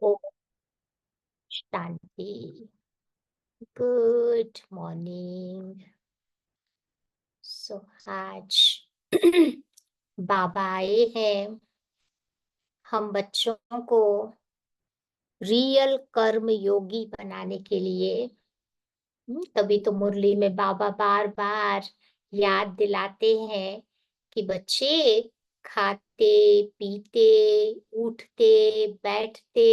Om Shanti. Good morning. सो आज बाबा आए हैं हम बच्चों को रियल कर्म योगी बनाने के लिए। तभी तो मुरली में बाबा बार बार याद दिलाते हैं कि बच्चे खाते पीते उठते बैठते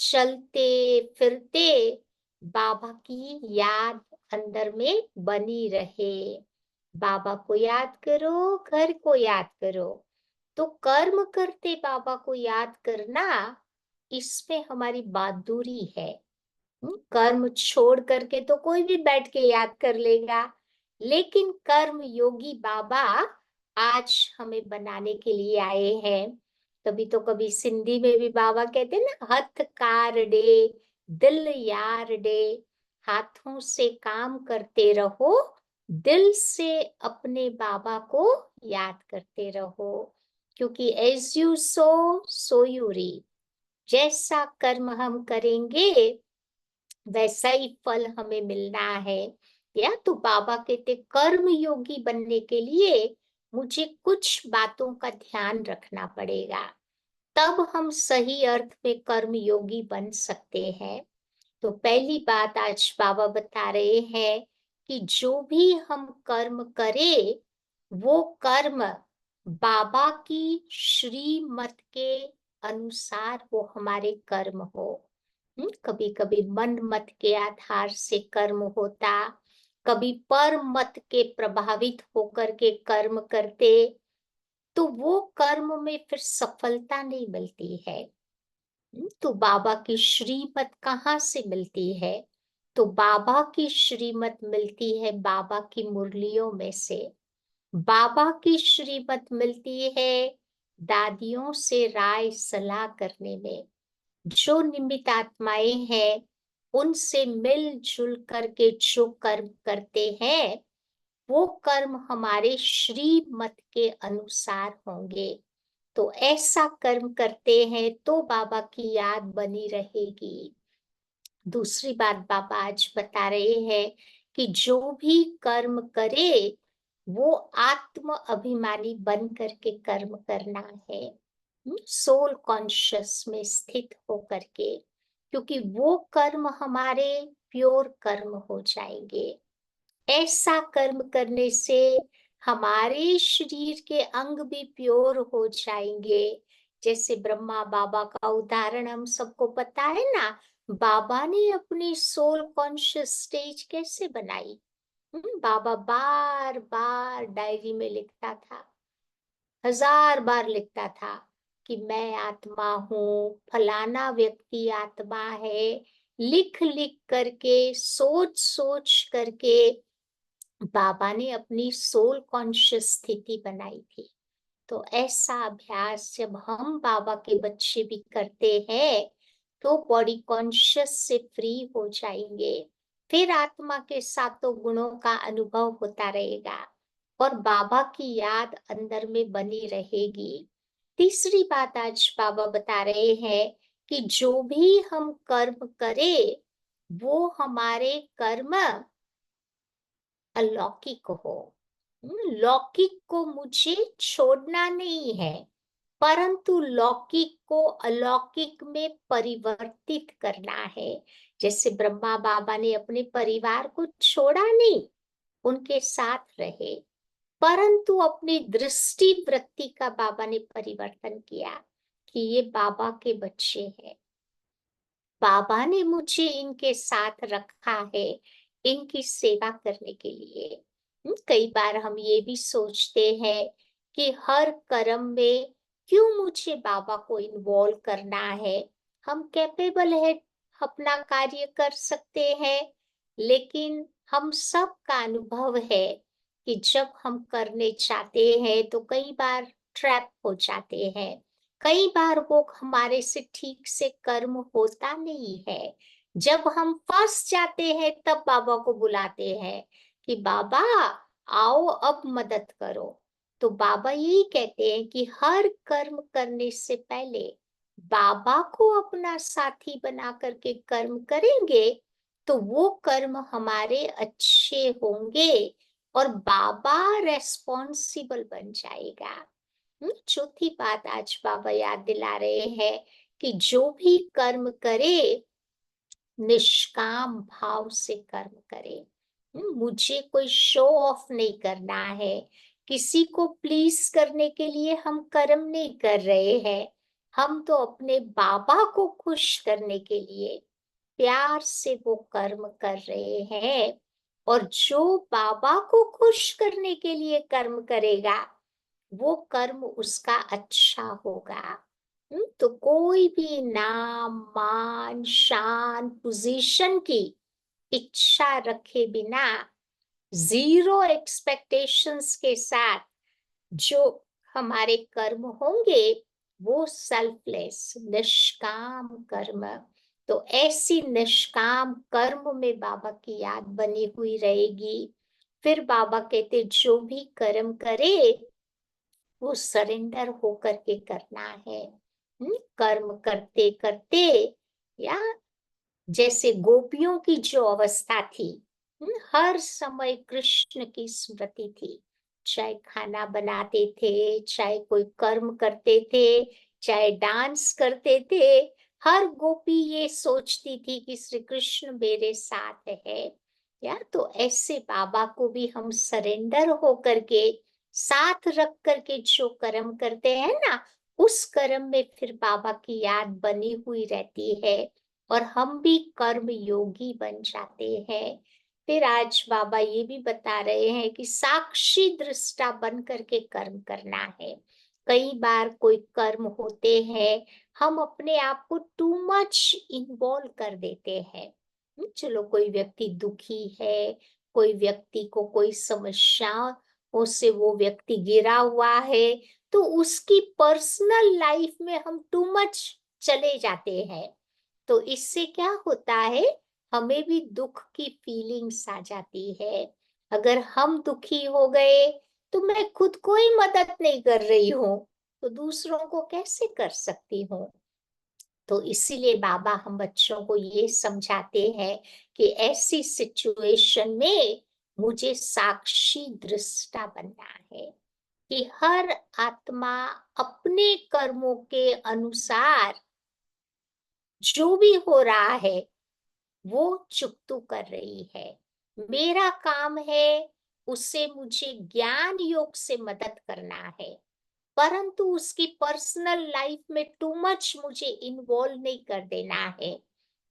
चलते फिरते बाबा की याद अंदर में बनी रहे। बाबा को याद करो, घर को याद करो। तो कर्म करते बाबा को याद करना, इसमें हमारी बहादुरी है। कर्म छोड़ करके तो कोई भी बैठ के याद कर लेगा, लेकिन कर्म योगी बाबा आज हमें बनाने के लिए आए हैं। तभी तो कभी सिंधी में भी बाबा कहते हैं ना, हथ कार डे दिल यार डे। हाथों से काम करते रहो, दिल से अपने बाबा को याद करते रहो। क्योंकि as you sow you reap. जैसा कर्म हम करेंगे वैसा ही फल हमें मिलना है। या तो बाबा कहते कर्म योगी बनने के लिए मुझे कुछ बातों का ध्यान रखना पड़ेगा, तब हम सही अर्थ में कर्म योगी बन सकते हैं। तो पहली बात आज बाबा बता रहे हैं कि जो भी हम कर्म करें वो कर्म बाबा की श्रीमत के अनुसार वो हमारे कर्म हो। कभी कभी मन मत के आधार से कर्म होता, कभी पर मत के प्रभावित होकर के कर्म करते, तो वो कर्म में फिर सफलता नहीं मिलती है। तो बाबा की श्रीमत कहाँ से मिलती है? तो बाबा की श्रीमत मिलती है बाबा की मुरलियों में से। बाबा की श्रीमत मिलती है दादियों से राय सलाह करने में। जो निमित्त आत्माएं हैं उनसे मिलजुल करके जो कर्म करते हैं वो कर्म हमारे श्रीमत के अनुसार होंगे। तो ऐसा कर्म करते हैं तो बाबा की याद बनी रहेगी। दूसरी बात बाबा आज बता रहे हैं कि जो भी कर्म करे वो आत्म अभिमानी बन करके कर्म करना है, सोल कॉन्शियस में स्थित होकर के। क्योंकि वो कर्म हमारे प्योर कर्म हो जाएंगे। ऐसा कर्म करने से हमारे शरीर के अंग भी प्योर हो जाएंगे। जैसे ब्रह्मा बाबा का उदाहरण हम सबको पता है ना। बाबा ने अपनी सोल कॉन्शियस स्टेज कैसे बनाई? बाबा बार बार डायरी में लिखता था, हजार बार लिखता था कि मैं आत्मा हूँ, फलाना व्यक्ति आत्मा है। लिख लिख करके सोच सोच करके बाबा ने अपनी सोल कॉन्शियस स्थिति बनाई थी। तो ऐसा अभ्यास जब हम बाबा के बच्चे भी करते हैं तो बॉडी कॉन्शियस से फ्री हो जाएंगे। फिर आत्मा के सातों गुणों का अनुभव होता रहेगा और बाबा की याद अंदर में बनी रहेगी। तीसरी बात आज बाबा बता रहे हैं कि जो भी हम कर्म करें वो हमारे कर्म अलौकिक हो। लौकिक को मुझे छोड़ना नहीं है, परंतु लौकिक को अलौकिक में परिवर्तित करना है। जैसे ब्रह्मा बाबा ने अपने परिवार को छोड़ा नहीं, उनके साथ रहे, परंतु अपनी दृष्टि वृत्ति का बाबा ने परिवर्तन किया कि ये बाबा के बच्चे हैं, बाबा ने मुझे इनके साथ रखा है इनकी सेवा करने के लिए। कई बार हम ये भी सोचते हैं कि हर कर्म में क्यों मुझे बाबा को इन्वॉल्व करना है? हम कैपेबल है, अपना कार्य कर सकते हैं, लेकिन हम सब का अनुभव है कि जब हम करने चाहते हैं तो कई बार ट्रैप हो जाते हैं। कई बार वो हमारे से ठीक से कर्म होता नहीं है। जब हम फंस जाते हैं तब बाबा को बुलाते हैं कि बाबा आओ अब मदद करो। तो बाबा यही कहते हैं कि हर कर्म करने से पहले बाबा को अपना साथी बना करके कर्म करेंगे, तो वो कर्म हमारे अच्छे होंगे और बाबा रेस्पॉन्सिबल बन जाएगा। चौथी बात आज बाबा याद दिला रहे हैं कि जो भी कर्म करे निष्काम भाव से कर्म करे। मुझे कोई शो ऑफ नहीं करना है, किसी को प्लीज करने के लिए हम कर्म नहीं कर रहे हैं। हम तो अपने बाबा को खुश करने के लिए प्यार से वो कर्म कर रहे हैं। और जो बाबा को खुश करने के लिए कर्म करेगा, वो कर्म उसका अच्छा होगा। तो कोई भी नाम, मान, शान, पोजीशन की इच्छा रखे बिना, जीरो एक्सपेक्टेशंस के साथ जो हमारे कर्म होंगे, वो सेल्फलेस निष्काम कर्म। तो ऐसी निष्काम कर्म में बाबा की याद बनी हुई रहेगी। फिर बाबा कहते जो भी कर्म करे वो सरेंडर होकर के करना है। कर्म करते करते, या जैसे गोपियों की जो अवस्था थी, हर समय कृष्ण की स्मृति थी। चाहे खाना बनाते थे, चाहे कोई कर्म करते थे, चाहे डांस करते थे, हर गोपी ये सोचती थी कि श्री कृष्ण मेरे साथ है। या तो ऐसे बाबा को भी हम सरेंडर होकर के साथ रख करके जो कर्म करते हैं ना, उस कर्म में फिर बाबा की याद बनी हुई रहती है और हम भी कर्म योगी बन जाते हैं। फिर आज बाबा ये भी बता रहे हैं कि साक्षी दृष्टा बन करके कर्म करना है। कई बार कोई कर्म होते हैं, हम अपने आप को टू मच इन्वॉल्व कर देते हैं। चलो कोई व्यक्ति दुखी है, कोई व्यक्ति को कोई समस्या से वो व्यक्ति गिरा हुआ है, तो उसकी पर्सनल लाइफ में हम टू मच चले जाते हैं। तो इससे क्या होता है, हमें भी दुख की फीलिंग्स आ जाती है। अगर हम दुखी हो गए, तो मैं खुद को ही मदद नहीं कर रही हूँ, तो दूसरों को कैसे कर सकती हूँ। तो इसीलिए बाबा हम बच्चों को ये समझाते हैं कि ऐसी सिचुएशन में मुझे साक्षी दृष्टा बनना है कि हर आत्मा अपने कर्मों के अनुसार जो भी हो रहा है वो चुकतू कर रही है। मेरा काम है उसे मुझे ज्ञान योग से मदद करना है, परंतु उसकी पर्सनल लाइफ में टू मच मुझे इन्वॉल्व नहीं कर देना है।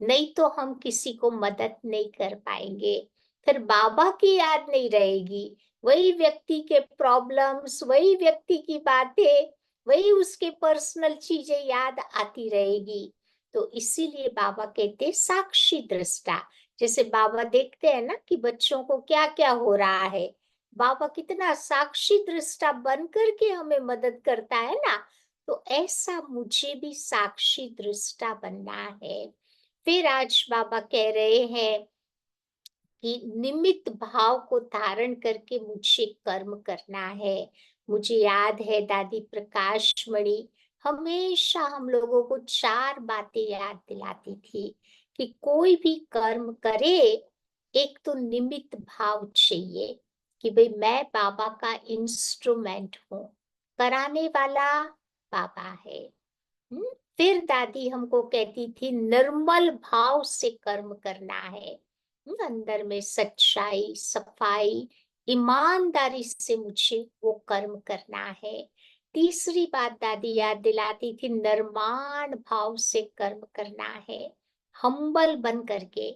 नहीं तो हम किसी को मदद नहीं कर पाएंगे, फिर बाबा की याद नहीं रहेगी। वही व्यक्ति के प्रॉब्लम्स, वही व्यक्ति की बातें, वही उसके पर्सनल चीजें याद आती रहेगी। तो इसीलिए बाबा कहते साक्षी दृष्टा। जैसे बाबा देखते हैं ना कि बच्चों को क्या क्या हो रहा है, बाबा कितना साक्षी दृष्टा बन करके हमें मदद करता है ना। तो ऐसा मुझे भी साक्षी दृष्टा बनना है। फिर आज बाबा कह रहे हैं कि निमित्त भाव को धारण करके मुझे कर्म करना है। मुझे याद है दादी प्रकाश मणि हमेशा हम लोगों को चार बातें याद दिलाती थी कि कोई भी कर्म करे, एक तो निमित्त भाव चाहिए कि भाई मैं बाबा का इंस्ट्रूमेंट हूँ, कराने वाला बाबा है। हम्म, फिर दादी हमको कहती थी निर्मल भाव से कर्म करना है। अंदर में सच्चाई, सफाई, ईमानदारी से मुझे वो कर्म करना है। तीसरी बात दादी याद दिलाती थी निर्माण भाव से कर्म करना है, हम्बल बन करके,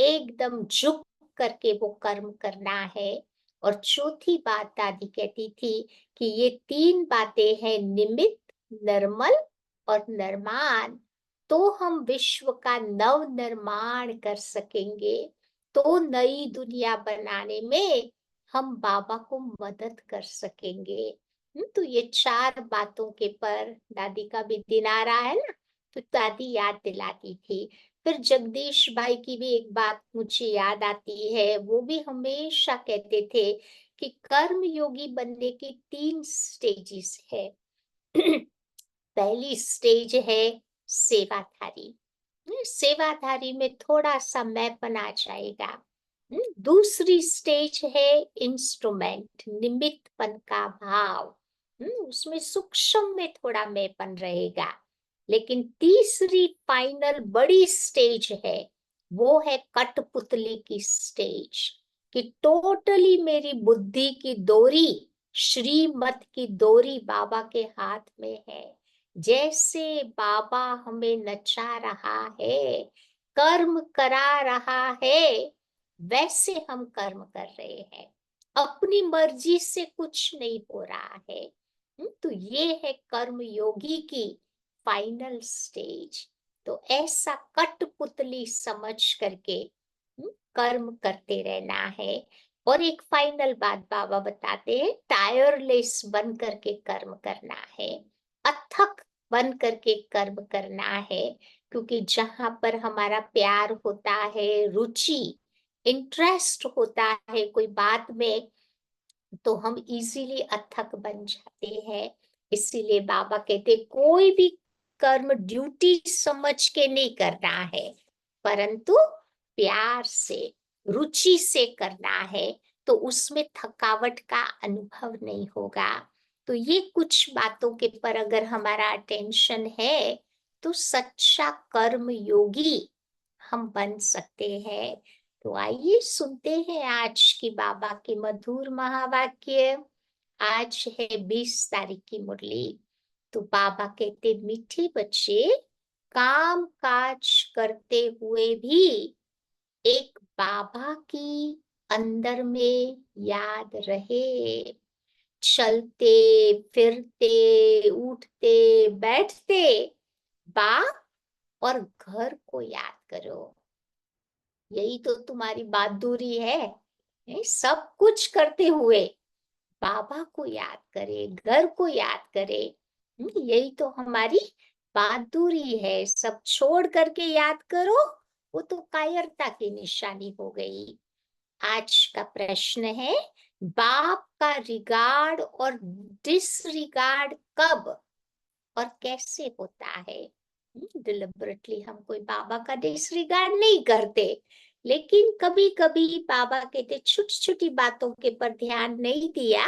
एकदम झुक करके वो कर्म करना है। और चौथी बात दादी कहती थी कि ये तीन बातें हैं निमित्त, निर्मल और निर्माण, तो हम विश्व का नव निर्माण कर सकेंगे। तो नई दुनिया बनाने में हम बाबा को मदद कर सकेंगे। तो ये चार बातों के पर दादी का भी दिन आ रहा है ना, तो दादी याद दिलाती थी। फिर जगदीश भाई की भी एक बात मुझे याद आती है, वो भी हमेशा कहते थे कि कर्म योगी बनने की तीन स्टेजेस है। पहली स्टेज है सेवाधारी। सेवाधारी में थोड़ा सा मैंपन आ जाएगा। दूसरी स्टेज है इंस्ट्रूमेंट, निमित्तपन का भाव। उसमें सूक्ष्म में थोड़ा मैंपन रहेगा। लेकिन तीसरी फाइनल बड़ी स्टेज है, वो है कठपुतली की स्टेज, कि टोटली मेरी बुद्धि की डोरी, श्रीमत की डोरी बाबा के हाथ में है। जैसे बाबा हमें नचा रहा है, कर्म करा रहा है, वैसे हम कर्म कर रहे हैं। अपनी मर्जी से कुछ नहीं हो रहा है। तो ये है कर्म योगी की फाइनल स्टेज। तो ऐसा कठपुतली समझ करके कर्म करते रहना है। और एक फाइनल बात बाबा बताते हैं, टायरलेस बन करके कर्म करना है, अथक बन करके कर्म करना है। क्योंकि जहां पर हमारा प्यार होता है, रुचि, इंटरेस्ट होता है कोई बात में, तो हम इजीली अथक बन जाते हैं। इसीलिए बाबा कहते कोई भी कर्म ड्यूटी समझ के नहीं करना है, परंतु प्यार से, रुचि से करना है, तो उसमें थकावट का अनुभव नहीं होगा। तो ये कुछ बातों के पर अगर हमारा अटेंशन है, तो सच्चा कर्म योगी हम बन सकते हैं। तो आइए सुनते हैं आज की बाबा के मधुर महावाक्य। आज है 20 तारीख की मुरली। तो बाबा कहते, मीठे बच्चे, काम काज करते हुए भी एक बाबा की अंदर में याद रहे। चलते फिरते उठते बैठते बाप और घर को याद करो। यही तो तुम्हारी बहादुरी है। सब कुछ करते हुए बाबा को याद करे, घर को याद करे। यही तो हमारी बहादुरी है। सब छोड़ करके याद करो, वो तो कायरता की निशानी हो गई। आज का प्रश्न है, बाप का रिगार्ड और डिसरिगार्ड कब और कैसे होता है? डिलिबरेटली हम कोई बाबा का डिसरिगार्ड नहीं करते, लेकिन कभी कभी बाबा कहते छोटी छोटी बातों के पर ध्यान नहीं दिया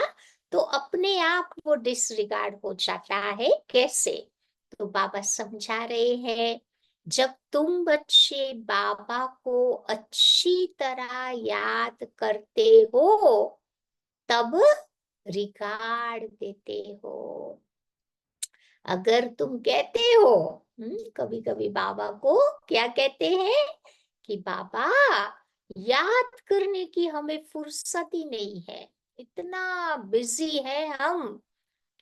तो अपने आप वो डिसरिगार्ड हो जाता है। कैसे? तो बाबा समझा रहे हैं, जब तुम बच्चे बाबा को अच्छी तरह याद करते हो, तब रिगार्ड देते हो। अगर तुम कहते हो, कभी कभी बाबा को क्या कहते हैं कि बाबा, याद करने की हमें फुर्सत ही नहीं है, इतना बिजी है हम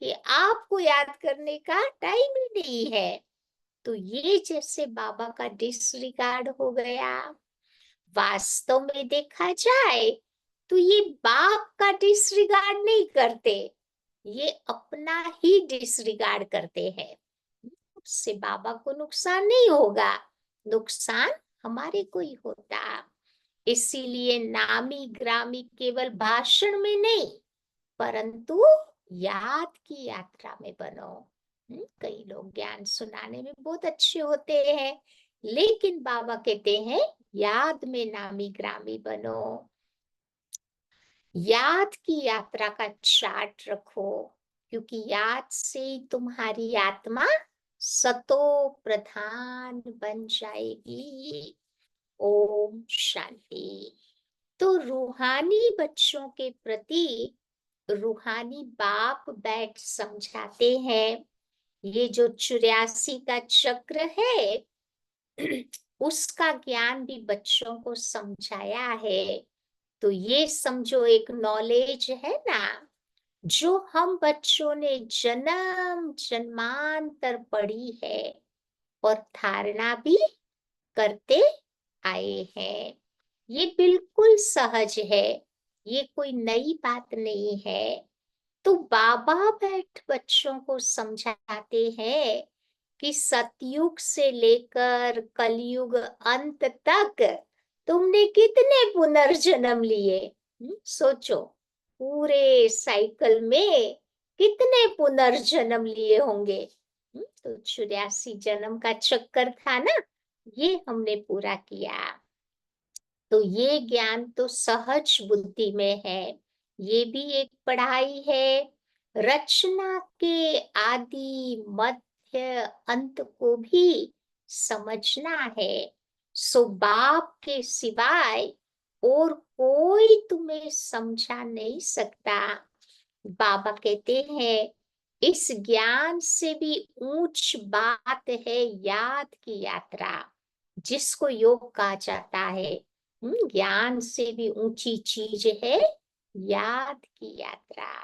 कि आपको याद करने का टाइम ही नहीं है। तो ये जैसे बाबा का डिसरिगार्ड हो गया। वास्तव में देखा जाए तो ये बाप का डिसरिगार्ड नहीं करते, ये अपना ही डिसरिगार्ड करते हैं। उससे बाबा को नुकसान नहीं होगा, नुकसान हमारे को ही होता। इसीलिए नामी ग्रामी केवल भाषण में नहीं, परंतु याद की यात्रा में बनो। कई लोग ज्ञान सुनाने में बहुत अच्छे होते हैं, लेकिन बाबा कहते हैं याद में नामी ग्रामी बनो। याद की यात्रा का चार्ट रखो, क्योंकि याद से तुम्हारी आत्मा सतो प्रधान बन जाएगी। ओम शांति। तो रूहानी बच्चों के प्रति रूहानी बाप बैठ समझाते हैं। ये जो 84 का चक्र है, उसका ज्ञान भी बच्चों को समझाया है। तो ये समझो एक नॉलेज है ना, जो हम बच्चों ने जन्म जन्मांतर पढ़ी है और धारणा भी करते आए हैं। ये बिल्कुल सहज है, ये कोई नई बात नहीं है। तो बाबा बैठ बच्चों को समझाते हैं कि सतयुग से लेकर कलयुग अंत तक तुमने कितने पुनर्जन्म लिए? सोचो, पूरे साइकिल में कितने पुनर्जन्म लिए होंगे? तो 84 जन्म का चक्कर था ना, ये हमने पूरा किया। तो ये ज्ञान तो सहज बुद्धि में है। ये भी एक पढ़ाई है। रचना के आदि मध्य अंत को भी समझना है। सो बाप के सिवाय और कोई तुम्हें समझा नहीं सकता। बाबा कहते हैं, इस ज्ञान से भी ऊंच बात है याद की यात्रा, जिसको योग कहा जाता है। ज्ञान से भी ऊंची चीज है याद की यात्रा।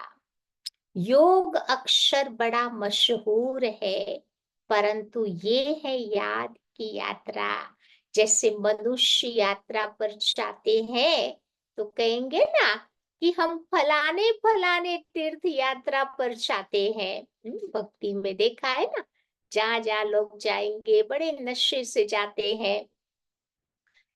योग अक्षर बड़ा मशहूर है, परंतु ये है याद की यात्रा। जैसे मनुष्य यात्रा पर जाते हैं तो कहेंगे ना कि हम फलाने फलाने तीर्थ यात्रा पर जाते हैं। भक्ति में देखा है ना, जहाँ जहाँ लोग जाएंगे बड़े नशे से जाते हैं।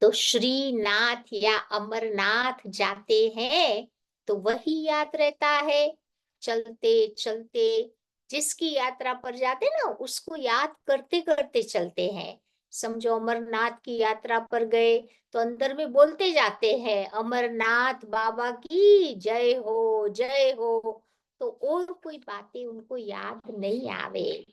तो श्रीनाथ या अमरनाथ जाते हैं तो वही याद रहता है। चलते चलते जिसकी यात्रा पर जाते ना, उसको याद करते करते चलते हैं। समझो अमरनाथ की यात्रा पर गए तो अंदर में बोलते जाते हैं, अमरनाथ बाबा की जय हो जय हो। तो और कोई बातें उनको याद नहीं आवे।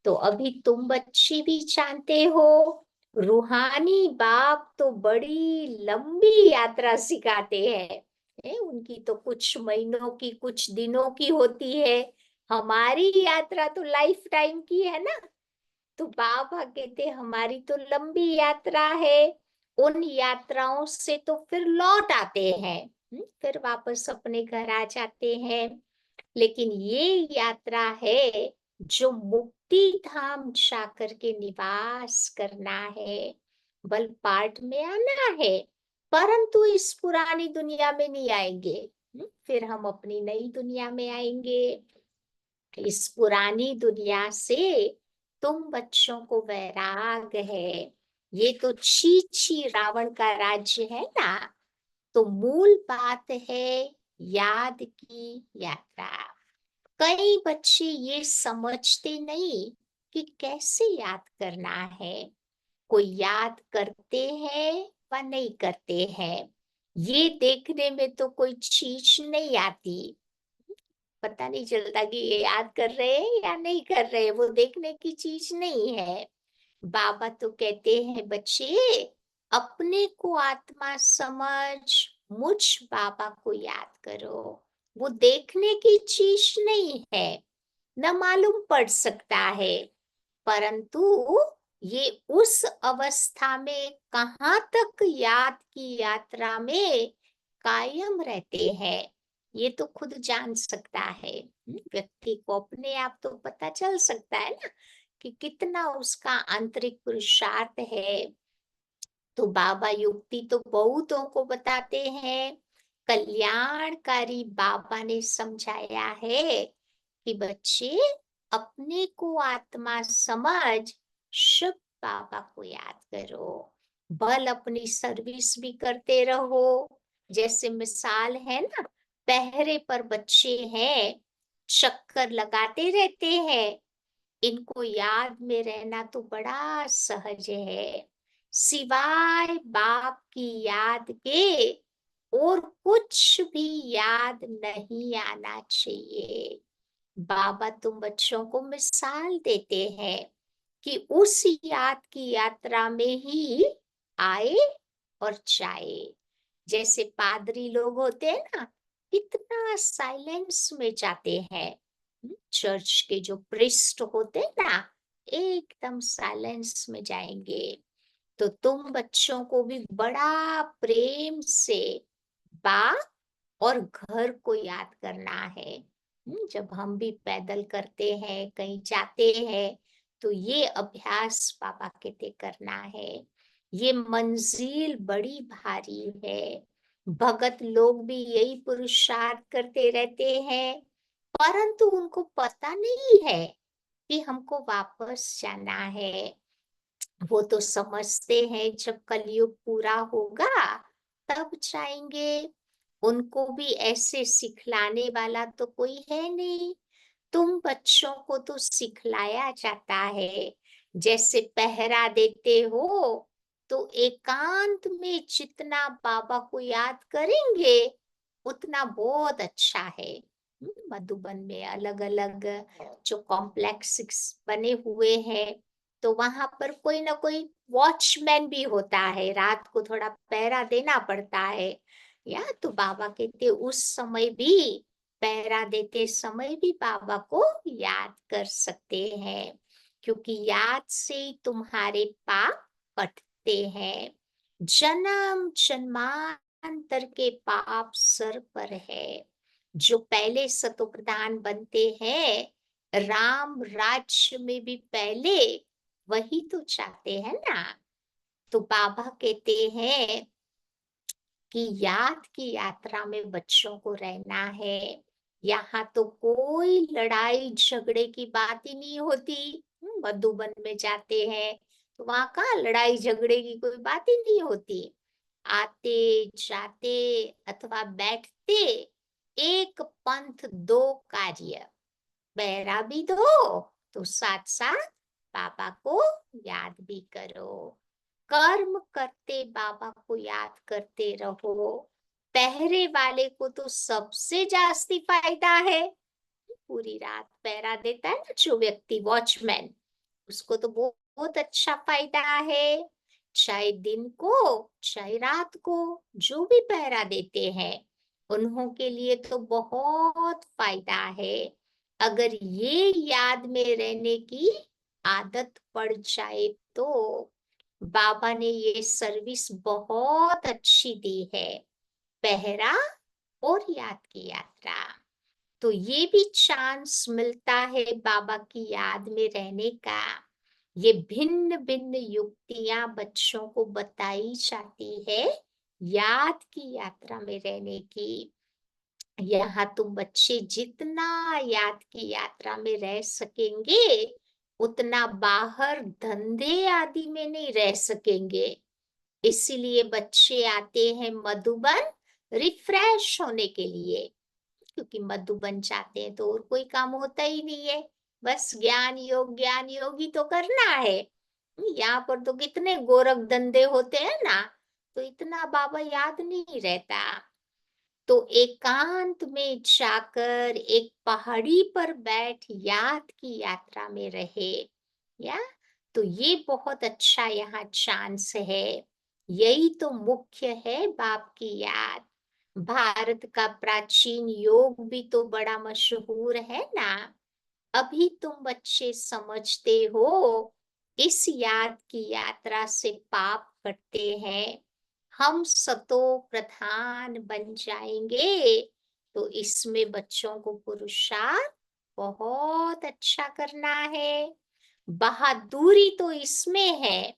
तो अभी तुम बच्चे भी जानते हो, रूहानी बाप तो बड़ी लंबी यात्रा सिखाते हैं। उनकी तो कुछ महीनों की कुछ दिनों की होती है। हमारी यात्रा तो लाइफ टाइम की है ना। तो बाबा कहते हमारी तो लंबी यात्रा है। उन यात्राओं से तो फिर लौट आते हैं, फिर वापस अपने घर आ जाते हैं। लेकिन ये यात्रा है जो मुक्ति धाम जाकर के निवास करना है, बल पार्ट में आना है। परंतु इस पुरानी दुनिया में नहीं आएंगे। फिर हम अपनी नई दुनिया में आएंगे। इस पुरानी दुनिया से तुम बच्चों को वैराग है। ये तो छी छी रावण का राज्य है ना। तो मूल बात है याद की यात्रा। कई बच्चे ये समझते नहीं कि कैसे याद करना है। कोई याद करते हैं व नहीं करते हैं, ये देखने में तो कोई चीज नहीं आती। पता नहीं चलता कि ये याद कर रहे हैं या नहीं कर रहे, वो देखने की चीज नहीं है। बाबा तो कहते हैं, बच्चे अपने को आत्मा समझ, मुझ बाबा को याद करो। वो देखने की चीज नहीं है, न मालूम पड़ सकता है, परंतु ये उस अवस्था में कहाँ तक याद की यात्रा में कायम रहते हैं, ये तो खुद जान सकता है। व्यक्ति को अपने आप तो पता चल सकता है ना कि कितना उसका आंतरिक पुरुषार्थ है। तो बाबा युक्ति तो बहुतों को बताते हैं। कल्याणकारी बाबा ने समझाया है कि बच्चे अपने को आत्मा समझ, शुभ बाबा को याद करो। बल अपनी सर्विस भी करते रहो। जैसे मिसाल है ना, पहरे पर बच्चे हैं, चक्कर लगाते रहते हैं। इनको याद में रहना तो बड़ा सहज है। सिवाय बाप की याद के और कुछ भी याद नहीं आना चाहिए। बाबा तुम बच्चों को मिसाल देते हैं कि उस याद की यात्रा में ही आए और जाए। जैसे पादरी लोग होते हैं ना, कितना साइलेंस में जाते हैं। चर्च के जो प्रिस्ट होते हैं ना, एकदम साइलेंस में जाएंगे। तो तुम बच्चों को भी बड़ा प्रेम से बाप और घर को याद करना है। जब हम भी पैदल करते हैं, कहीं जाते हैं, तो ये अभ्यास पापा कहते करना है। ये मंजिल बड़ी भारी है। भगत लोग भी यही पुरुषार्थ करते रहते हैं, परंतु उनको पता नहीं है कि हमको वापस जाना है। वो तो समझते हैं जब कलयुग पूरा होगा तब जाएंगे। उनको भी ऐसे सिखलाने वाला तो कोई है नहीं। तुम बच्चों को तो सिखलाया जाता है, जैसे पहरा देते हो, तो एकांत में जितना बाबा को याद करेंगे, उतना बहुत अच्छा है। मधुबन में अलग-अलग जो कॉम्प्लेक्सेस बने हुए हैं, तो वहां पर कोई ना कोई वॉचमैन भी होता है, रात को थोड़ा पहरा देना पड़ता है। या तो बाबा कहते उस समय भी, पहरा देते समय भी बाबा को याद कर सकते हैं, क्योंकि याद से ही तुम्हारे पाप कटते हैं। जन्म जन्मांतर के पाप सर पर है। जो पहले सतोप्रधान बनते हैं, राम राज्य में भी पहले वही तो चाहते हैं ना। तो बाबा कहते हैं कि याद की यात्रा में बच्चों को रहना है। यहाँ तो कोई लड़ाई झगड़े की बात ही नहीं होती। मधुबन में जाते हैं तो वहां कहाँ लड़ाई झगड़े की कोई बात ही नहीं होती। आते जाते अथवा बैठते, एक पंथ दो कार्य, बहरा भी दो तो साथ साथ बाबा को याद भी करो। कर्म करते बाबा को याद करते रहो। पहरे वाले को तो सबसे जास्ती फायदा है। पूरी रात पहरा देता है ना जो व्यक्ति, वॉचमैन, उसको तो बहुत अच्छा फायदा है। चाहे दिन को चाहे रात को, जो भी पहरा देते हैं, उन्हों के लिए तो बहुत फायदा है। अगर ये याद में रहने की आदत पड़ जाए तो बाबा ने ये सर्विस बहुत अच्छी दी है, पहरा और याद की यात्रा। तो ये भी चांस मिलता है बाबा की याद में रहने का। ये भिन्न भिन्न युक्तियां बच्चों को बताई जाती है याद की यात्रा में रहने की। यहाँ तुम बच्चे जितना याद की यात्रा में रह सकेंगे, उतना बाहर धंधे आदि में नहीं रह सकेंगे। इसीलिए बच्चे आते हैं मधुबन रिफ्रेश होने के लिए, क्योंकि मधुबन जाते हैं तो और कोई काम होता ही नहीं है, बस ज्ञान योग ही तो करना है। यहाँ पर तो कितने गोरख धंधे होते हैं ना, तो इतना बाबा याद नहीं रहता। तो एकांत में जाकर एक पहाड़ी पर बैठ याद की यात्रा में रहे, या तो ये बहुत अच्छा यहाँ चांस है। यही तो मुख्य है बाप की याद। भारत का प्राचीन योग भी तो बड़ा मशहूर है ना। अभी तुम बच्चे समझते हो, इस याद की यात्रा से पाप कटते हैं, हम सतो प्रधान बन जाएंगे। तो इसमें बच्चों को पुरुषार्थ बहुत अच्छा करना है। बहादुरी तो इसमें है,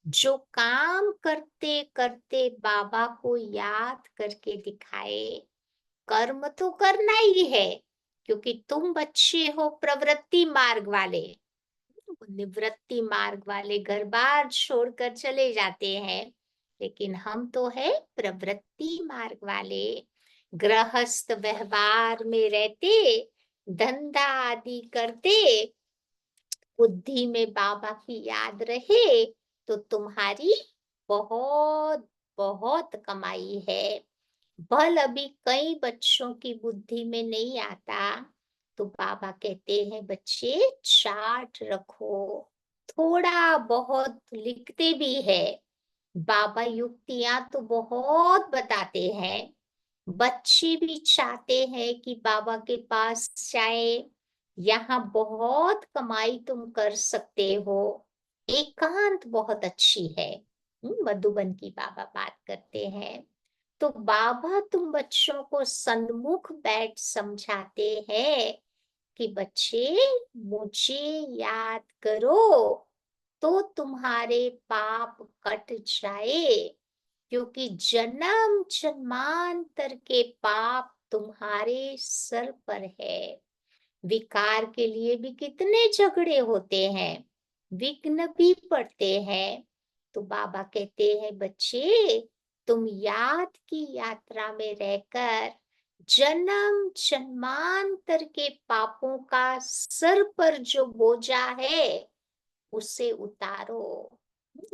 जो काम करते करते बाबा को याद करके दिखाए। कर्म तो करना ही है, क्योंकि तुम बच्चे हो प्रवृत्ति मार्ग वाले। निवृत्ति मार्ग वाले घर बार छोड़कर चले जाते हैं, लेकिन हम तो है प्रवृत्ति मार्ग वाले। गृहस्थ व्यवहार में रहते, धंधा आदि करते, बुद्धि में बाबा की याद रहे, तो तुम्हारी बहुत बहुत कमाई है। बल अभी कई बच्चों की बुद्धि में नहीं आता, तो बाबा कहते हैं बच्चे चार्ट रखो, थोड़ा बहुत लिखते भी है। बाबा युक्तियां तो बहुत बताते हैं, बच्चे भी चाहते हैं कि बाबा के पास जाए। यहाँ बहुत कमाई तुम कर सकते हो, एकांत बहुत अच्छी है। मधुबन की बाबा बात करते हैं। तो बाबा तुम बच्चों को सन्मुख बैठ समझाते हैं कि बच्चे मुझे याद करो, तो तुम्हारे पाप कट जाए, क्योंकि जन्म जन्मांतर के पाप तुम्हारे सर पर है। विकार के लिए भी कितने झगड़े होते हैं, विघ्न भी पड़ते हैं। तो बाबा कहते हैं बच्चे, तुम याद की यात्रा में रहकर जन्म जन्मांतर के पापों का सर पर जो बोझा है उसे उतारो।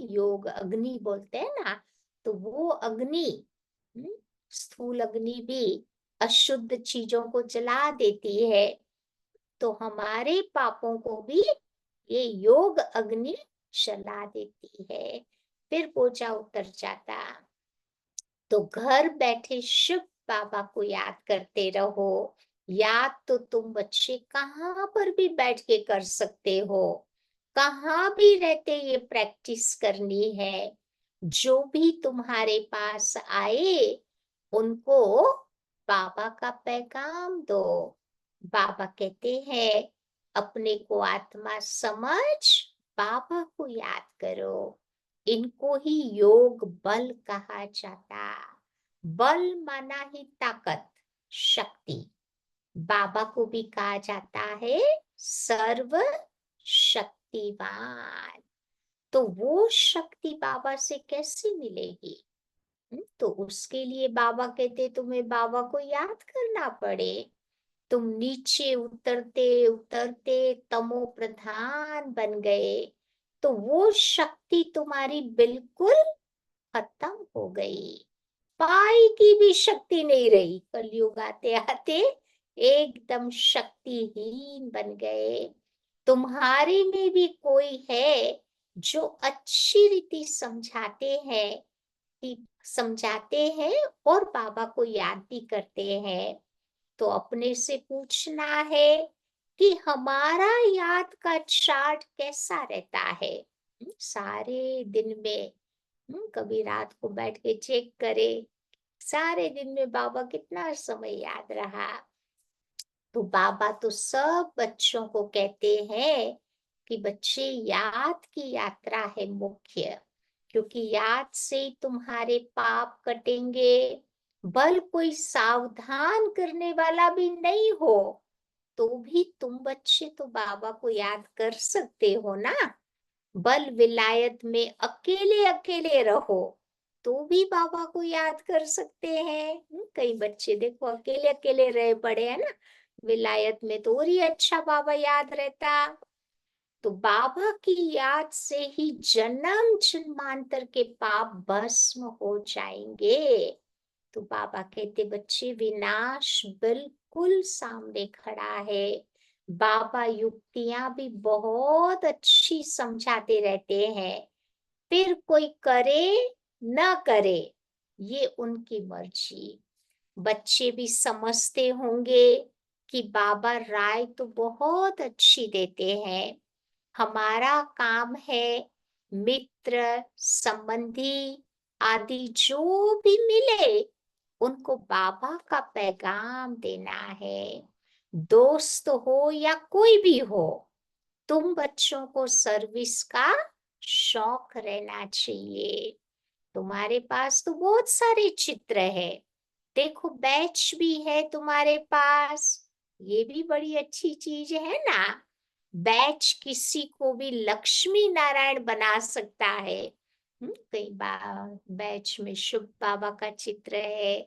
योग अग्नि बोलते हैं ना, तो वो अग्नि, हम्म, स्थूल अग्नि भी अशुद्ध चीजों को जला देती है, तो हमारे पापों को भी ये योग अग्नि जला देती है, फिर बोझा उतर जाता। तो घर बैठे शिव बाबा को याद करते रहो। याद तो तुम बच्चे कहाँ पर भी बैठ के कर सकते हो, कहाँ भी रहते ये प्रैक्टिस करनी है। जो भी तुम्हारे पास आए उनको बाबा का पैगाम दो। बाबा कहते हैं अपने को आत्मा समझ बाबा को याद करो। इनको ही योग बल कहा जाता। बल माना ही ताकत, शक्ति। बाबा को भी कहा जाता है सर्व शक्तिवान। तो वो शक्ति बाबा से कैसे मिलेगी? तो उसके लिए बाबा कहते तुम्हें बाबा को याद करना पड़े। तुम नीचे उतरते उतरते तमो प्रधान बन गए, तो वो शक्ति तुम्हारी बिल्कुल खत्म हो गई। पाई की भी शक्ति नहीं रही। कलयुग आते आते एकदम शक्तिहीन बन गए। तुम्हारे में भी कोई है जो अच्छी रीति समझाते हैं और बाबा को याद भी करते हैं। तो अपने से पूछना है कि हमारा याद का चार्ट कैसा रहता है। सारे दिन में कभी रात को बैठ के चेक करे सारे दिन में बाबा कितना समय याद रहा। तो बाबा तो सब बच्चों को कहते हैं कि बच्चे याद की यात्रा है मुख्य, क्योंकि याद से तुम्हारे पाप कटेंगे। बल कोई सावधान करने वाला भी नहीं हो, तो भी तुम बच्चे तो बाबा को याद कर सकते हो ना। बल विलायत में अकेले अकेले रहो तो भी बाबा को याद कर सकते हैं। कई बच्चे देखो अकेले अकेले रहे बड़े हैं ना, विलायत में तो और ही अच्छा बाबा याद रहता। तो बाबा की याद से ही जन्म जन्मांतर के पाप भस्म हो जाएंगे। तो बाबा कहते बच्चे विनाश बिल्कुल सामने खड़ा है। बाबा युक्तियां भी बहुत अच्छी समझाते रहते हैं, फिर कोई करे न करे ये उनकी मर्जी। बच्चे भी समझते होंगे कि बाबा राय तो बहुत अच्छी देते हैं। हमारा काम है मित्र संबंधी आदि जो भी मिले उनको बाबा का पैगाम देना है। दोस्त हो या कोई भी हो, तुम बच्चों को सर्विस का शौक रहना चाहिए। तुम्हारे पास तो बहुत सारे चित्र है, देखो बैच भी है तुम्हारे पास, ये भी बड़ी अच्छी चीज है ना। बैच किसी को भी लक्ष्मी नारायण बना सकता है। कई बार बैच में शुभ बाबा का चित्र है,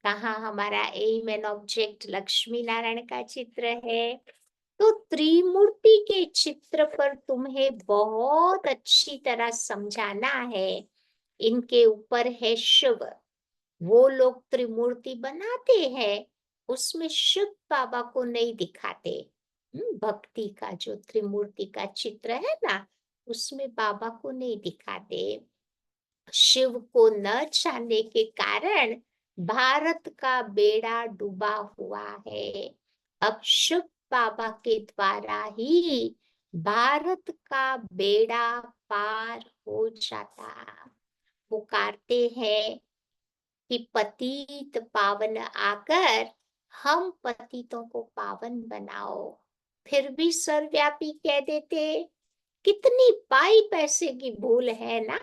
कहाँ हमारा aim and object Lakshmi Narayan का चित्र है। तो त्रिमूर्ति के चित्र पर तुम्हें बहुत अच्छी तरह समझाना है। इनके ऊपर है शिव, वो लोग त्रिमूर्ति बनाते हैं, उसमें शिव बाबा को नहीं दिखाते। भक्ति का जो त्रिमूर्ति का चित्र है ना, उसमें बाबा को नहीं दिखाते। शिव को न जानने के कारण भारत का बेड़ा डूबा हुआ है। अब शिव बाबा के द्वारा ही भारत का बेड़ा पार हो जाता। पुकारते हैं कि पतित पावन आकर हम पतितों को पावन बनाओ, फिर भी सर्वव्यापी कह देते कितनी पाई पैसे की भूल है ना।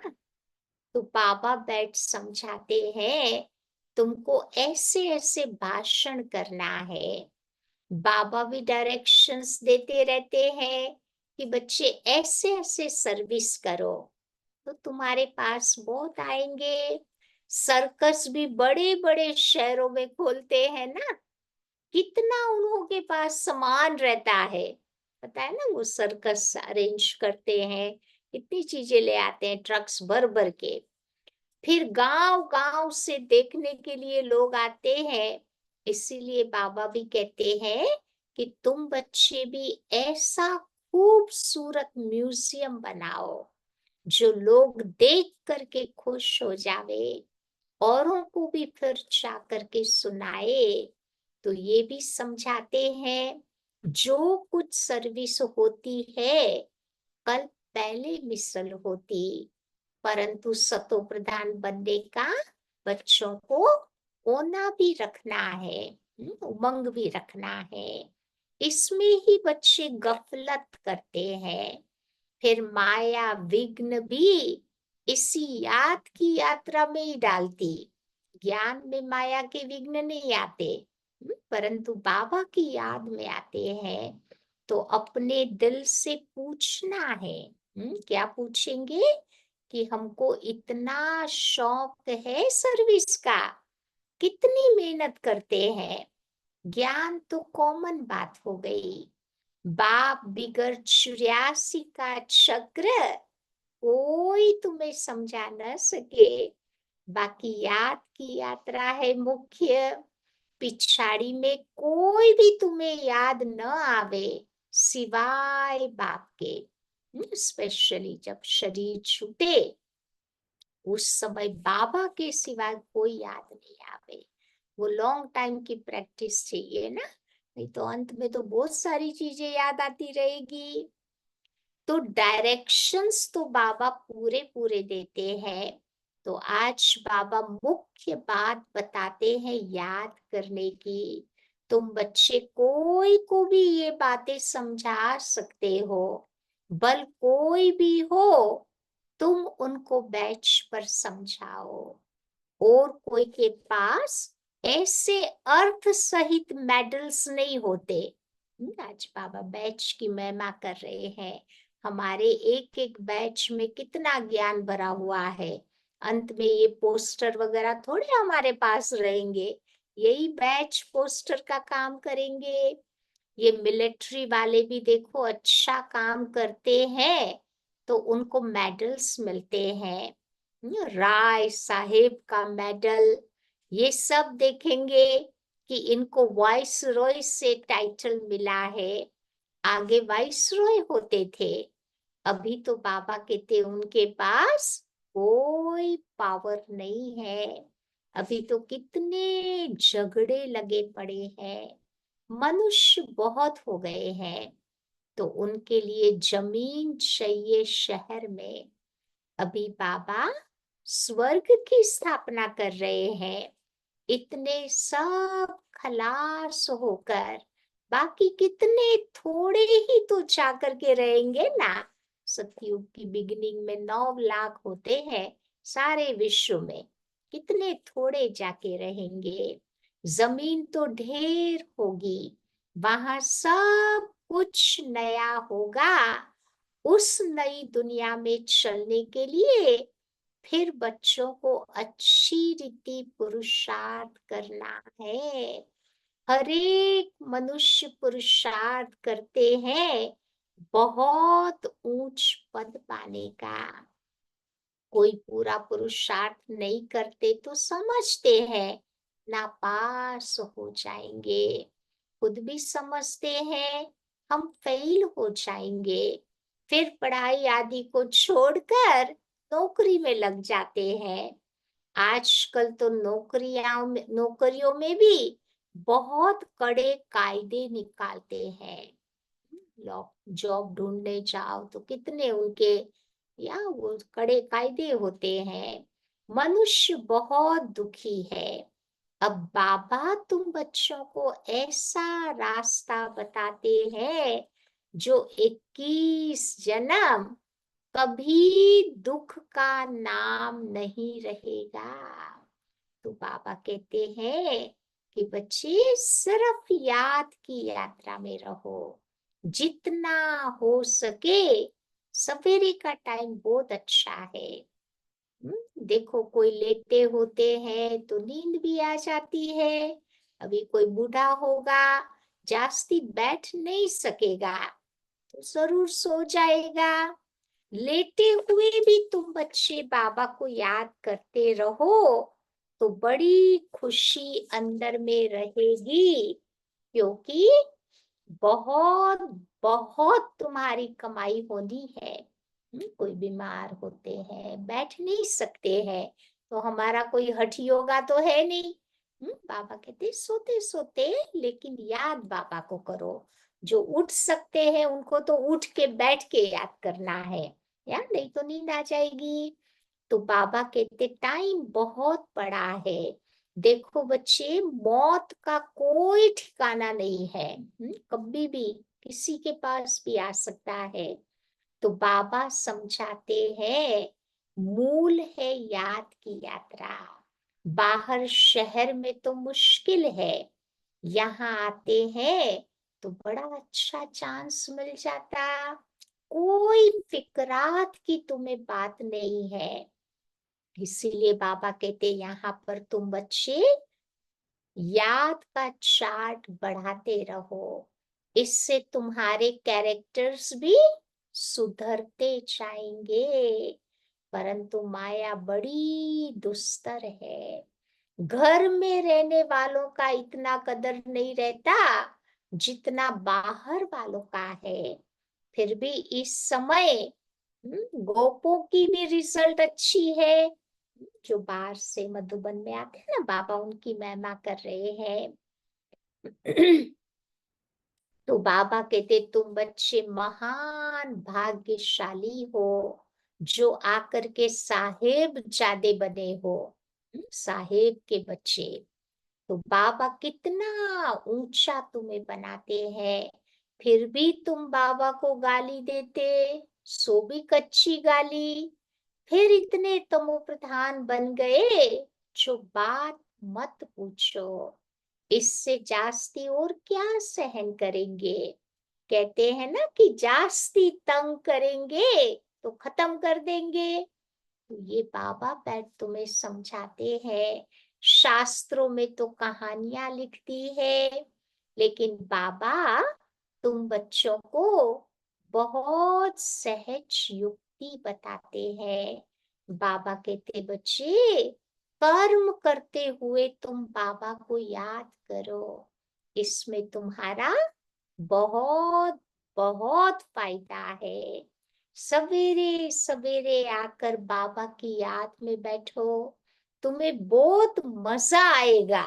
तो बाबा बैठ समझाते हैं तुमको ऐसे ऐसे भाषण करना है। बाबा भी डायरेक्शंस देते रहते हैं कि बच्चे ऐसे ऐसे सर्विस करो, तो तुम्हारे पास बहुत आएंगे। सर्कस भी बड़े बड़े शहरों में खोलते हैं ना, कितना उन्हों के पास सामान रहता है, पता है ना, वो सर्कस अरेंज करते हैं, इतनी चीजें ले आते हैं ट्रक्स भर भर के। फिर गांव गांव से देखने के लिए लोग आते हैं। इसीलिए बाबा भी कहते हैं कि तुम बच्चे भी ऐसा खूबसूरत म्यूजियम बनाओ जो लोग देख करके खुश हो जावे, औरों को भी फिर जा करके सुनाए। तो ये भी समझाते हैं, जो कुछ सर्विस होती है कल पहले मिसल होती, परंतु सतो प्रधान बनने का बच्चों को होना भी रखना है, उमंग भी रखना है। इसमें ही बच्चे गफलत करते हैं। फिर माया विघ्न भी इसी याद की यात्रा में ही डालती। ज्ञान में माया के विघ्न नहीं आते, परंतु बाबा की याद में आते हैं। तो अपने दिल से पूछना है, क्या पूछेंगे कि हमको इतना शौक है सर्विस का, कितनी मेहनत करते हैं। ज्ञान तो कॉमन बात हो गई। बाप बिगर 84 का चक्र कोई तुम्हें समझा न सके। बाकी याद की यात्रा है मुख्य। पिछाड़ी में कोई भी तुम्हें याद न आवे सिवाय बाप के। स्पेशली जब शरीर छूटे उस समय बाबा के सिवाय कोई याद नहीं आवे। वो लॉन्ग टाइम की प्रैक्टिस चाहिए ना, नहीं तो अंत में तो बहुत सारी चीजें याद आती रहेगी। तो डायरेक्शंस तो बाबा पूरे पूरे देते हैं। तो आज बाबा मुख्य बात बताते हैं याद करने की। तुम बच्चे कोई को भी ये बातें समझा सकते हो, बल कोई भी हो, तुम उनको बैच पर समझाओ। और कोई के पास ऐसे अर्थ सहित मेडल्स नहीं होते। आज बाबा बैच की महिमा कर रहे हैं। हमारे एक एक बैच में कितना ज्ञान भरा हुआ है। अंत में ये पोस्टर वगैरह थोड़े हमारे पास रहेंगे, यही बैच पोस्टर का काम करेंगे। ये मिलिट्री वाले भी देखो अच्छा काम करते हैं तो उनको मेडल्स मिलते हैं। राय साहेब का मेडल, ये सब देखेंगे कि इनको वाइस रॉय से टाइटल मिला है। आगे वाइस रॉय होते थे, अभी तो बाबा कहते उनके पास कोई पावर नहीं है। अभी तो कितने झगड़े लगे पड़े हैं, मनुष्य बहुत हो गए हैं, तो उनके लिए जमीन चाहिए शहर में। अभी बाबा स्वर्ग की स्थापना कर रहे हैं। इतने सब खलास होकर बाकी कितने थोड़े ही तो जाकर के रहेंगे ना। सतयुग की बिगिनिंग में 9 लाख होते हैं सारे विश्व में, कितने थोड़े जाके रहेंगे। जमीन तो ढेर होगी, वहां सब कुछ नया होगा। उस नई दुनिया में चलने के लिए फिर बच्चों को अच्छी रीति पुरुषार्थ करना है। हर एक मनुष्य पुरुषार्थ करते हैं बहुत ऊंच पद पाने का। कोई पूरा पुरुषार्थ नहीं करते तो समझते हैं नापास हो जाएंगे, खुद भी समझते हैं हम फेल हो जाएंगे, फिर पढ़ाई आदि को छोड़कर नौकरी में लग जाते हैं। आजकल तो नौकरियों में भी बहुत कड़े कायदे निकालते हैं। जॉब ढूंढने जाओ तो कितने उनके या वो कड़े कायदे होते हैं। मनुष्य बहुत दुखी है। अब बाबा तुम बच्चों को ऐसा रास्ता बताते हैं जो 21 जन्म कभी दुख का नाम नहीं रहेगा। तो बाबा कहते हैं कि बच्चे सिर्फ याद की यात्रा में रहो, जितना हो सके। सवेरे का टाइम बहुत अच्छा है, देखो कोई लेटे होते हैं तो नींद भी आ जाती है, अभी कोई बूढ़ा होगा, जास्ती बैठ नहीं सकेगा तो जरूर सो जाएगा। लेटे हुए भी तुम बच्चे बाबा को याद करते रहो तो बड़ी खुशी अंदर में रहेगी, क्योंकि बहुत बहुत तुम्हारी कमाई होनी है। कोई बीमार होते हैं, बैठ नहीं सकते हैं, तो हमारा कोई हठ योगा तो है नहीं। बाबा कहते सोते सोते लेकिन याद बाबा को करो। जो उठ सकते हैं उनको तो उठ के बैठ के याद करना है, या नहीं तो नींद आ जाएगी। तो बाबा कहते टाइम बहुत बड़ा है। देखो बच्चे, मौत का कोई ठिकाना नहीं है, कभी भी किसी के पास भी आ सकता है। तो बाबा समझाते हैं मूल है याद की यात्रा। बाहर शहर में तो मुश्किल है, यहाँ आते हैं तो बड़ा अच्छा चांस मिल जाता। कोई फिकरात की तुम्हें बात नहीं है। इसीलिए बाबा कहते यहाँ पर तुम बच्चे याद का चार्ट बढ़ाते रहो, इससे तुम्हारे कैरेक्टर्स भी सुधरते जाएंगे। परंतु माया बड़ी दुस्तर है, घर में रहने वालों का इतना कदर नहीं रहता जितना बाहर वालों का है। फिर भी इस समय गोपों की भी रिजल्ट अच्छी है। जो बाहर से मधुबन में आते हैं ना, बाबा उनकी महिमा कर रहे हैं। तो बाबा कहते तुम बच्चे महान भाग्यशाली हो जो आकर के साहेब जादे बने हो, साहेब के बच्चे। तो बाबा कितना ऊंचा तुम्हें बनाते हैं, फिर भी तुम बाबा को गाली देते, सो भी कच्ची गाली। फिर इतने तमोप्रधान बन गए जो बात मत पूछो। इससे जास्ती और क्या सहन करेंगे। कहते हैं ना कि जास्ती तंग करेंगे तो खत्म कर देंगे। तो ये बाबा बैठ तुम्हें समझाते हैं। शास्त्रों में तो कहानियां लिखती है, लेकिन बाबा तुम बच्चों को बहुत सहज युक्ति बताते हैं। बाबा कहते बच्चे कर्म करते हुए तुम बाबा को याद करो, इसमें तुम्हारा बहुत बहुत फायदा है। सवेरे सवेरे आकर बाबा की याद में बैठो, तुम्हें बहुत मजा आएगा।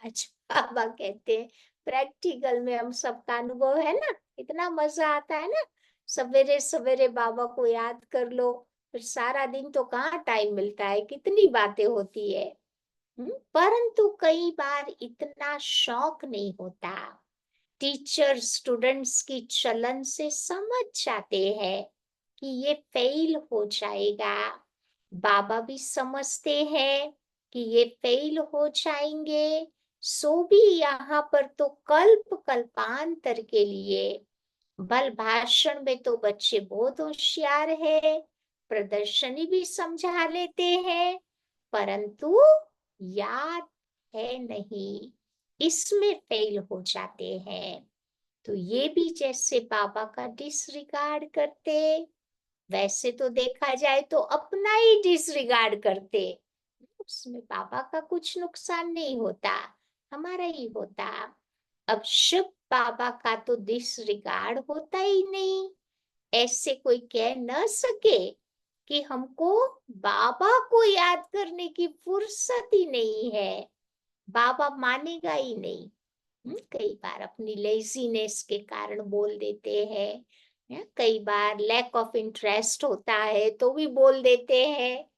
आज बाबा कहते हैं प्रैक्टिकल में हम सबका अनुभव है ना, इतना मजा आता है ना। सवेरे सवेरे बाबा को याद कर लो, फिर सारा दिन तो कहाँ टाइम मिलता है, कितनी बातें होती है। परंतु कई बार इतना शौक नहीं होता। टीचर स्टूडेंट्स की चलन से समझ जाते हैं कि ये फेल हो जाएगा। बाबा भी समझते हैं कि ये फेल हो जाएंगे, सो भी यहाँ पर तो कल्प कल्पांतर के लिए। बल भाषण में तो बच्चे बहुत होशियार है, प्रदर्शनी भी समझा लेते हैं, परंतु याद है नहीं, इसमें फेल हो जाते हैं। तो ये भी जैसे बाबा का डिसरिगार्ड करते, वैसे तो देखा जाए तो अपना ही डिसरिगार्ड करते, उसमें बाबा का कुछ नुकसान नहीं होता, हमारा ही होता। अब शिव बाबा का तो डिसरिगार्ड होता ही नहीं। ऐसे कोई कह न सके कि हमको बाबा को याद करने की फुर्सत ही नहीं है, बाबा मानेगा ही नहीं। कई बार अपनी लेजीनेस के कारण बोल देते हैं, कई बार लैक ऑफ इंटरेस्ट होता है तो भी बोल देते हैं,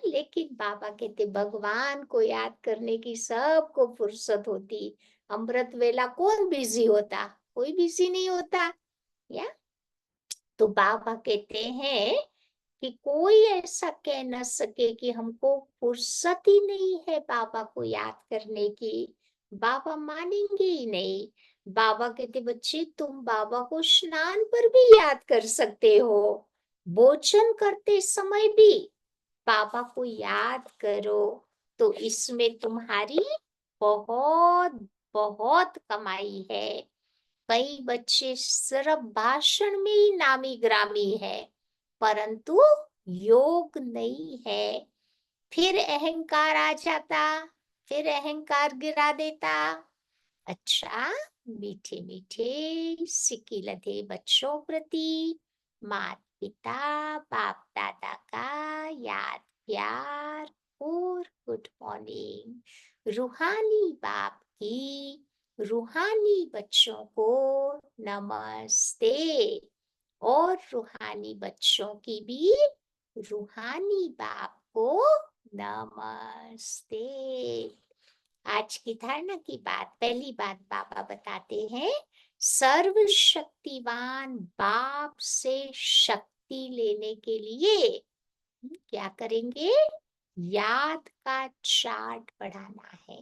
लेकिन बाबा कहते भगवान को याद करने की सबको फुर्सत होती। अमृत वेला कौन बिजी होता, कोई बिजी नहीं होता। या तो बाबा कहते हैं कि कोई ऐसा कह न सके कि हमको फुर्सत ही नहीं है बाबा को याद करने की, बाबा मानेंगे ही नहीं। बाबा कहते बच्चे तुम बाबा को स्नान पर भी याद कर सकते हो, भोजन करते समय भी, बाबा को याद करो, तो इसमें तुम्हारी बहुत बहुत कमाई है। कई बच्चे सिर्फ भाषण में ही नामी ग्रामी है, परंतु योग नहीं है। फिर अहंकार आ जाता, फिर अहंकार गिरा देता। अच्छा, मीठे मीठे सिक्की लधे बच्चों प्रति माता पिता बाप दादा का याद प्यार और गुड मॉर्निंग। रूहानी बाप की रूहानी बच्चों को नमस्ते, और रूहानी बच्चों की भी रूहानी बाप को नमस्ते। आज की धारणा की बात, पहली बात बाबा बताते हैं, सर्वशक्तिवान बाप से शक्ति लेने के लिए क्या करेंगे? याद का चार्ट बढ़ाना है।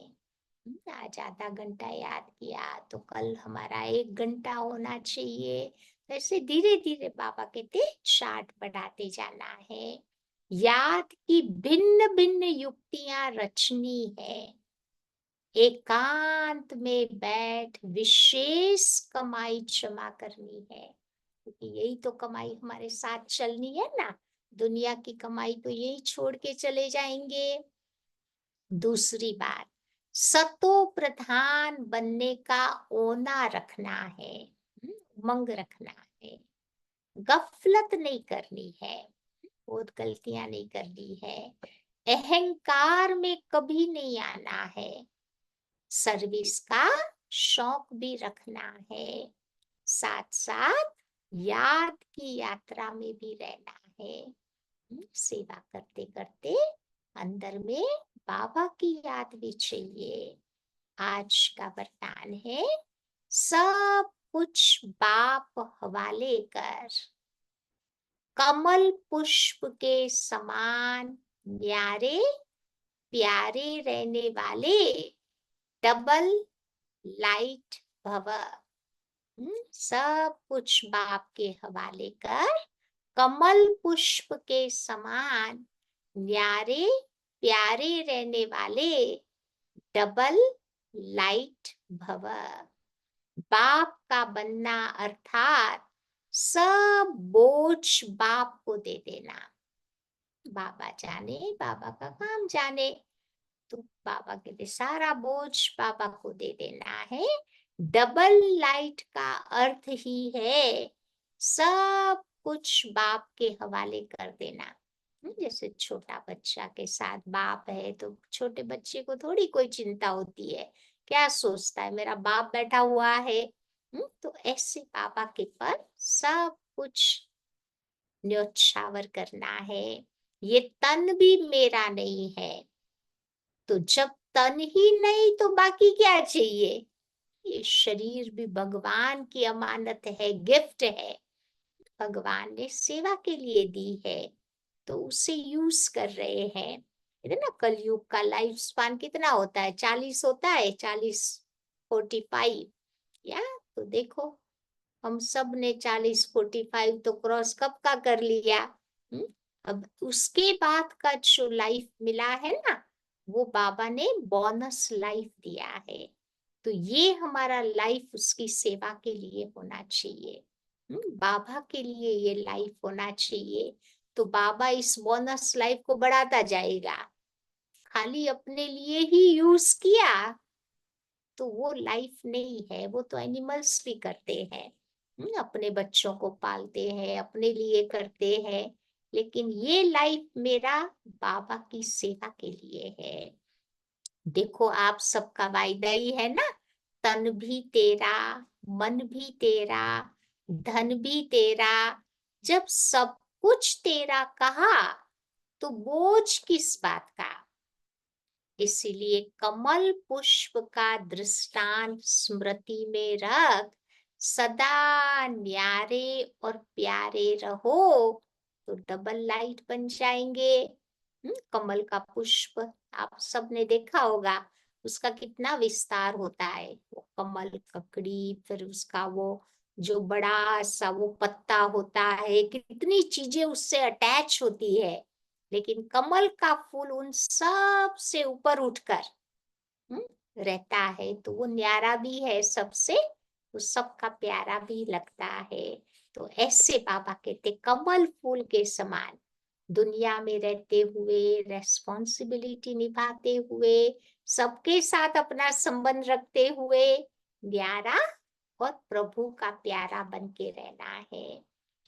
आज आधा घंटा याद किया तो कल हमारा 1 घंटा होना चाहिए। ऐसे धीरे धीरे बाबा कहते चार्ट बढ़ाते जाना है। याद की भिन्न भिन्न युक्तियां रचनी है। एकांत में बैठ विशेष कमाई जमा करनी है, क्योंकि यही तो कमाई हमारे साथ चलनी है ना। दुनिया की कमाई तो यही छोड़ के चले जाएंगे। दूसरी बात, सतो प्रधान बनने का ओना रखना है, उमंग रखना है। गफलत नहीं करनी है, बहुत गलतियां नहीं करनी है। अहंकार में कभी नहीं आना है। सर्विस का शौक भी रखना है। साथ साथ याद की यात्रा में भी रहना है। सेवा करते करते अंदर में बाबा की याद भी चाहिए। आज का वरदान है, सब कुछ बाप हवाले कर, कमल पुष्प के समान न्यारे प्यारे रहने वाले डबल लाइट भव। सब कुछ बाप के हवाले कर, कमल पुष्प के समान न्यारे प्यारे रहने वाले डबल लाइट भव। बाप का बनना अर्थात सब बोझ बाप को दे देना। बाबा जाने, बाबा का काम जाने, तो बाबा कहते सारा बोझ बाबा को दे देना है। डबल लाइट का अर्थ ही है सब कुछ बाप के हवाले कर देना। जैसे छोटा बच्चा के साथ बाप है तो छोटे बच्चे को थोड़ी कोई चिंता होती है, क्या सोचता है मेरा बाप बैठा हुआ है। तो ऐसे बाबा के पर सब कुछ न्योछावर करना है। ये तन भी मेरा नहीं है, तो जब तन ही नहीं तो बाकी क्या चाहिए। ये शरीर भी भगवान की अमानत है, गिफ्ट है, भगवान ने सेवा के लिए दी है, तो उसे यूज कर रहे हैं। ना कलयुग का लाइफ स्पान कितना होता है? 40 होता है, 40 45। या तो देखो, हम सब ने 40 45 तो क्रॉस कब का कर लिया। हम्म? अब उसके बाद का जो लाइफ मिला है ना, वो बाबा ने बोनस लाइफ दिया है। तो ये हमारा लाइफ उसकी सेवा के लिए होना चाहिए। बाबा के लिए ये लाइफ होना चाहिए। तो बाबा इस बोनस लाइफ को बढ़ाता जाएगा। खाली अपने लिए ही यूज किया तो वो लाइफ नहीं है। वो तो एनिमल्स भी करते हैं, अपने बच्चों को पालते हैं, अपने लिए करते हैं, लेकिन ये लाइफ मेरा बाबा की सेवा के लिए है। देखो, आप सबका वायदा ही है ना, तन भी तेरा, मन भी तेरा, धन भी तेरा। जब सब कुछ तेरा कहा तो बोझ किस बात का। इसीलिए कमल पुष्प का दृष्टांत स्मृति में रख, सदा न्यारे और प्यारे रहो, तो डबल लाइट बन जाएंगे। कमल का पुष्प आप सबने देखा होगा, उसका कितना विस्तार होता है। वो कमल ककड़ी, फिर उसका वो जो बड़ा सा वो पत्ता होता है, कितनी चीजें उससे अटैच होती है। लेकिन कमल का फूल उन सब से ऊपर उठकर हम्म, रहता है, तो वो न्यारा भी है सबसे, वो सबका प्यारा भी लगता है। तो ऐसे बाबा कहते कमल फूल के समान दुनिया में रहते हुए, रेस्पॉन्सिबिलिटी निभाते हुए, सबके साथ अपना संबंध रखते हुए न्यारा और प्रभु का प्यारा बन के रहना है।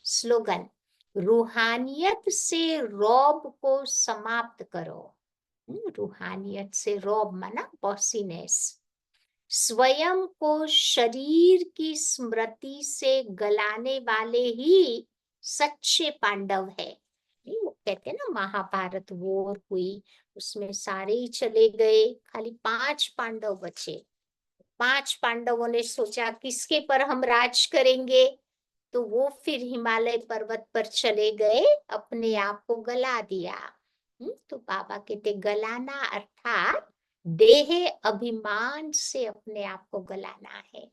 स्लोगन, रूहानियत से रौब को समाप्त करो। रूहानियत से रौब माना बॉसीनेस। स्वयं को शरीर की स्मृति से गलाने वाले ही सच्चे पांडव है। नहीं, वो कहते हैं ना महाभारत वॉर हुई, उसमें सारे ही चले गए, खाली 5 पांडव बचे। 5 पांडवों ने सोचा किसके पर हम राज करेंगे, तो वो फिर हिमालय पर्वत पर चले गए, अपने आप को गला दिया। तो बाबा कहते गलाना अर्थात देह अभिमान से अपने आप को गलाना है।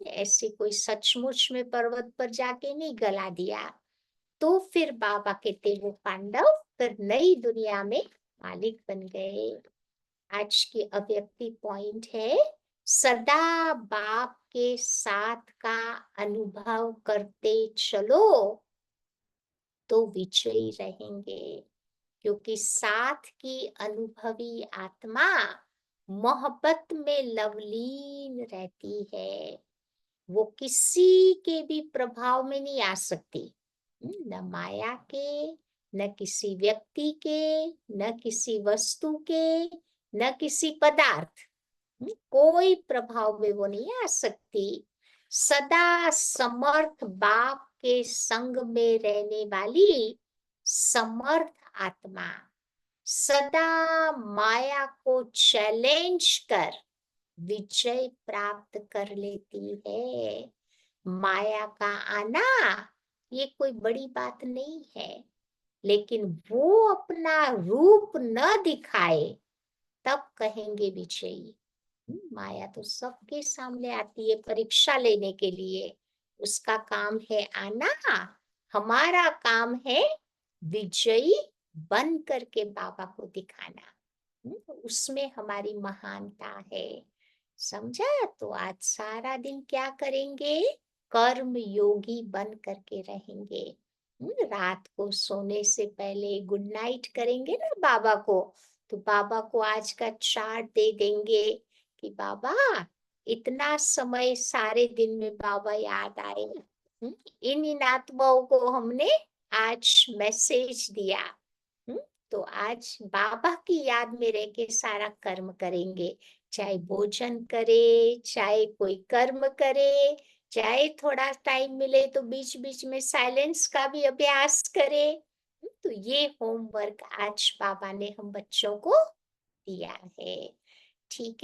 ऐसे कोई सचमुच में पर्वत पर जाके नहीं गला दिया। तो फिर बाबा कहते वो पांडव फिर नई दुनिया में मालिक बन गए। आज की अव्यक्ति पॉइंट है, सदा बाप के साथ का अनुभव करते चलो तो विजयी रहेंगे, क्योंकि साथ की अनुभवी आत्मा मोहब्बत में लवलीन रहती है। वो किसी के भी प्रभाव में नहीं आ सकती, न माया के, न किसी व्यक्ति के, न किसी वस्तु के, न किसी पदार्थ, कोई प्रभाव में वो नहीं आ सकती। सदा समर्थ बाप के संग में रहने वाली समर्थ आत्मा सदा माया को चैलेंज कर विजय प्राप्त कर लेती है। माया का आना ये कोई बड़ी बात नहीं है, लेकिन वो अपना रूप न दिखाए तब कहेंगे विजयी। माया तो सबके सामने आती है परीक्षा लेने के लिए, उसका काम है आना, हमारा काम है विजयी बन करके बाबा को दिखाना। उसमें हमारी महानता है। समझा? तो आज सारा दिन क्या करेंगे? कर्म योगी बन करके रहेंगे। रात को सोने से पहले गुड नाइट करेंगे ना बाबा को, तो बाबा को आज का चार्ट दे देंगे कि बाबा इतना समय सारे दिन में बाबा याद आए। इन आत्माओं को हमने आज मैसेज दिया। हम्म, तो आज बाबा की याद में रह के सारा कर्म करेंगे, चाहे भोजन करे, चाहे कोई कर्म करे, चाहे थोड़ा टाइम मिले तो बीच बीच में साइलेंस का भी अभ्यास करे। तो ये होमवर्क आज बाबा ने हम बच्चों को दिया है। ठीक है।